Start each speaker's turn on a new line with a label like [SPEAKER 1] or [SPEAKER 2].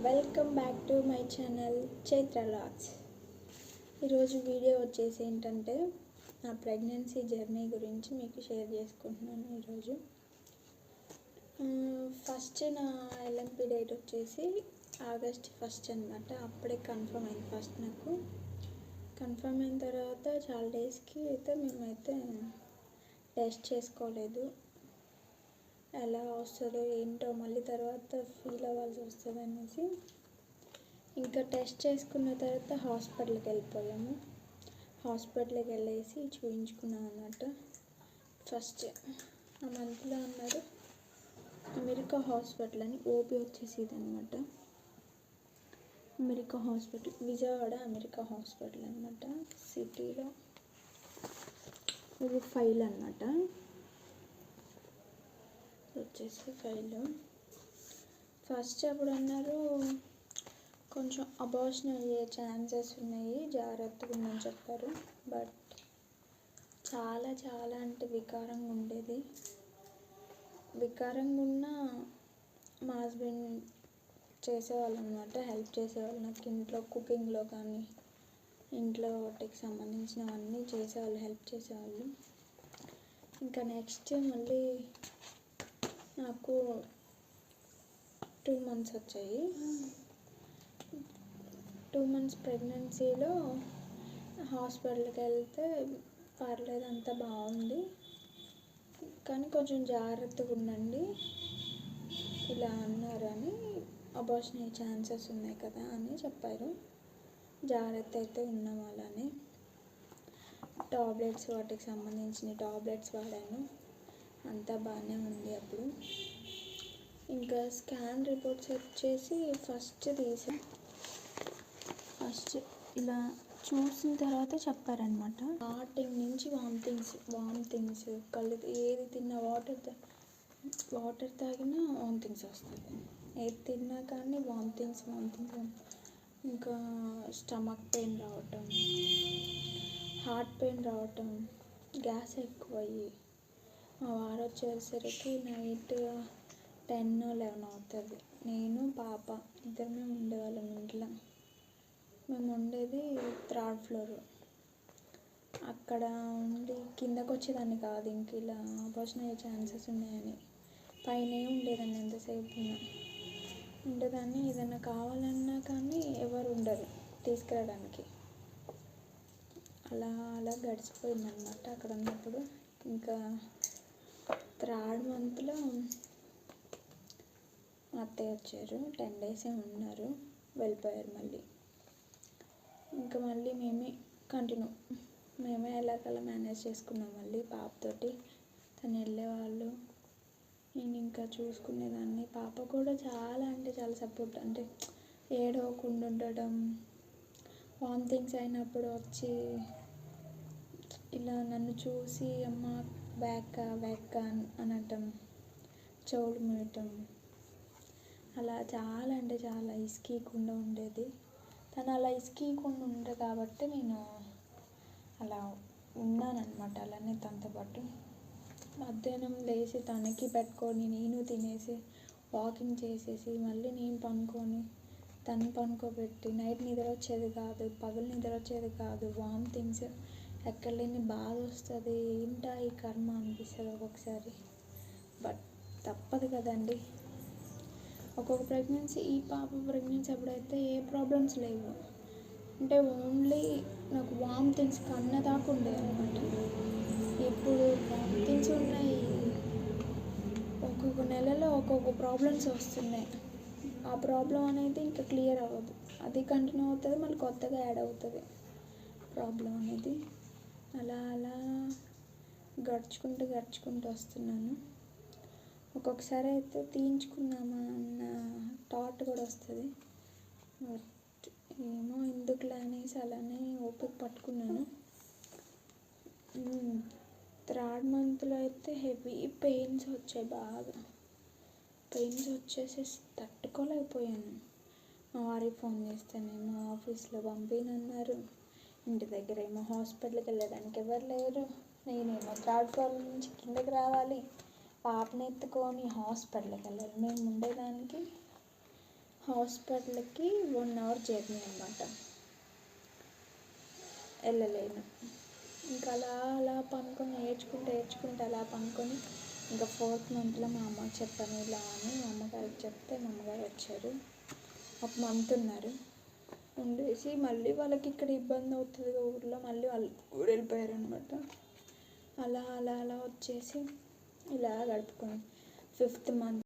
[SPEAKER 1] Welcome back to my channel Chaitra vlogs. ఈరోజు video వచ్చేసి ఏంటంటే నా ప్రెగ్నెన్సీ జర్నీ గురించి మీకు షేర్ చేసుకుంటున్నాను. ఈరోజు ఫస్ట్ నా ఎల్ఎంపి డేట్ వచ్చేసి ఆగస్ట్ 1 అనమాట. అప్పుడే కన్ఫర్మ్ అయింది. ఫస్ట్ నాకు కన్ఫర్మ్ అయిన తర్వాత చాలా డేస్కి అయితే మేమైతే టెస్ట్ చేసుకోలేదు. ఎలా వస్తుందో ఏంటో మళ్ళీ తర్వాత ఫీల్ అవ్వాల్సి వస్తుంది అనేసి ఇంకా టెస్ట్ చేసుకున్న తర్వాత హాస్పిటల్కి వెళ్ళిపోయాము. హాస్పిటల్కి వెళ్ళేసి చూపించుకున్నాం అన్నమాట. ఫస్ట్ ఆ మంత్లో అన్నారు అమెరికా హాస్పిటల్ అని, ఓపీ వచ్చేసి ఇది అనమాట. America hospital, Vijayawada America hospital అనమాట, సిటీలో. ఇది ఫైల్ అనమాట, వచ్చేసి ఫైల్. ఫస్ట్ అప్పుడు అన్నారు కొంచెం అబార్షన్ అయ్యే ఛాన్సెస్ ఉన్నాయి, జాగ్రత్తగా ఉండని చెప్పారు. బట్ చాలా చాలా అంటే వికారంగా ఉండేది. వికారంగా ఉన్న మా హస్బెండ్ చేసేవాళ్ళు అనమాట, హెల్ప్ చేసేవాళ్ళు నాకు ఇంట్లో కుకింగ్లో కానీ ఇంట్లో వాటికి సంబంధించినవన్నీ చేసేవాళ్ళు, హెల్ప్ చేసేవాళ్ళు. ఇంకా నెక్స్ట్ మళ్ళీ నాకు 2 months వచ్చాయి. 2 months ప్రెగ్నెన్సీలో హాస్పిటల్కి వెళ్తే పర్లేదు, అంతా బాగుంది, కానీ కొంచెం జాగ్రత్తగా ఉండండి ఇలా అన్నారు అని. అబార్షన్ అయ్యే ఛాన్సెస్ ఉన్నాయి కదా అని చెప్పారు. జాగ్రత్త అయితే ఉన్నాం. అలానే టాబ్లెట్స్, వాటికి సంబంధించిన టాబ్లెట్స్ వాడాను, అంతా బాగానే ఉంది. అప్పుడు ఇంకా స్కాన్ రిపోర్ట్స్ వచ్చేసి ఫస్ట్ ఇలా చూసిన తర్వాత చెప్పారనమాట. స్టార్టింగ్ నుంచి వామిటింగ్స్ కళ్ళు, ఏది తిన్నా వాటర్ తాగినా వామిటింగ్స్ వస్తుంది, ఏది తిన్నా కానీ వామిటింగ్స్. ఇంకా స్టమక్ పెయిన్ రావటం, హార్ట్ పెయిన్ రావటం, గ్యాస్ ఎక్కువ అయ్యి మా వారు వచ్చేసరికి నైట్ 10-11 అవుతుంది. నేను పాప ఇద్దరమే ఉండేవాళ్ళం ఇంట్లో. మేము ఉండేది 3rd floor. అక్కడ ఉండి కిందకు వచ్చేదాన్ని కాదు, ఇంక ఇలా అబార్షన్ అయ్యే ఛాన్సెస్ ఉన్నాయని. పైనే ఉండేదాన్ని, ఎంతసేపు ఉండేదాన్ని. ఏదైనా కావాలన్నా కానీ ఎవరు ఉండరు తీసుకురావడానికి. అలా అలా గడిచిపోయిందన్నమాట అక్కడ ఉన్నప్పుడు. ఇంకా 3rd monthలో మా అత్తయ్య వచ్చారు, 10 days ఉన్నారు, వెళ్ళిపోయారు మళ్ళీ. ఇంకా మళ్ళీ మేమే ఎలాగలా మేనేజ్ చేసుకున్నాం. మళ్ళీ పాపతోటి తను వెళ్ళేవాళ్ళు, నేను ఇంకా చూసుకునేదాన్ని. పాప కూడా చాలా అంటే చాలా సపోర్ట్, అంటే ఏడవకుండా ఉండడం, వామిటింగ్స్ అయినప్పుడు వచ్చి ఇలా నన్ను చూసి అమ్మ బ్యాక్ అనటం, చెవులు మూయటం, అలా చాలా అంటే చాలా ఇసుకీయకుండా ఉండేది. తను అలా ఇసుకీయకుండా ఉండదు కాబట్టి నేను అలా ఉన్నానన్నమాట. అలానే తనతో పాటు మధ్యాహ్నం లేచి తనకి పెట్టుకొని నేను తినేసి వాకింగ్ చేసేసి మళ్ళీ నేను పనుకొని తను పనుకోబెట్టి, నైట్ నిద్ర వచ్చేది కాదు, పగలు నిద్ర వచ్చేది కాదు, వామిటింగ్స్, ఎక్కడ లేని బాధ వస్తుంది, ఏంటా ఈ కర్మ అనిపిస్తుంది ఒక్కొక్కసారి. బట్ తప్పదు కదండి. ఒక్కొక్క ప్రెగ్నెన్సీ, ఈ పాప ప్రెగ్నెన్సీ అప్పుడైతే ఏ ప్రాబ్లమ్స్ లేవు, అంటే ఓన్లీ నాకు వామిటింగ్స్ కన్న దాకా ఉండేవి అనమాట. ఇప్పుడు వామిటింగ్స్ ఉన్నాయి, ఒక్కొక్క నెలలో ఒక్కొక్క ప్రాబ్లమ్స్ వస్తున్నాయి. ఆ ప్రాబ్లం అనేది ఇంకా క్లియర్ అవ్వదు, అది కంటిన్యూ అవుతుంది, మళ్ళీ కొత్తగా యాడ్ అవుతుంది ప్రాబ్లం అనేది. అలా అలా గడుచుకుంటూ వస్తున్నాను. ఒక్కొక్కసారి అయితే తీయించుకుందామా అన్న థాట్ కూడా వస్తుంది. బట్ ఏమో ఎందుకులే అనేసి అలానే ఓపిక పట్టుకున్నాను. 3rd monthలో అయితే హెవీ పెయిన్స్ వచ్చాయి, బాగా పెయిన్స్ వచ్చేసి తట్టుకోలేకపోయాను. మా వారికి ఫోన్ చేస్తేనేమో ఆఫీస్లో పంపినన్నారు, ఇంటి దగ్గర ఏమో హాస్పిటల్కి వెళ్ళడానికి ఎవరు లేరు, నేనేమో 3rd floor నుంచి కిందకి రావాలి, పాపని ఎత్తుకొని హాస్పిటల్కి వెళ్ళాలి. మేము ఉండేదానికి హాస్పిటల్కి 1 అవర్ జర్నీ అనమాట. వెళ్ళలేను. ఇంకా అలా అలా పనుకొని ఏడ్చుకుంటూ అలా పనుకొని ఇంకా 4th మంత్లో మా అమ్మకి చెప్పాను ఇలా అని. మా అమ్మగారికి చెప్తే మా అమ్మగారు వచ్చారు. 1 మంత్ ఉన్నారు. ఉండేసి మళ్ళీ వాళ్ళకి ఇక్కడ ఇబ్బంది అవుతుంది ఊర్లో, మళ్ళీ వాళ్ళు ఊరు వెళ్ళిపోయారు అనమాట. అలా అలా అలా వచ్చేసి ఇలా గడుపుకొని 5th మంత్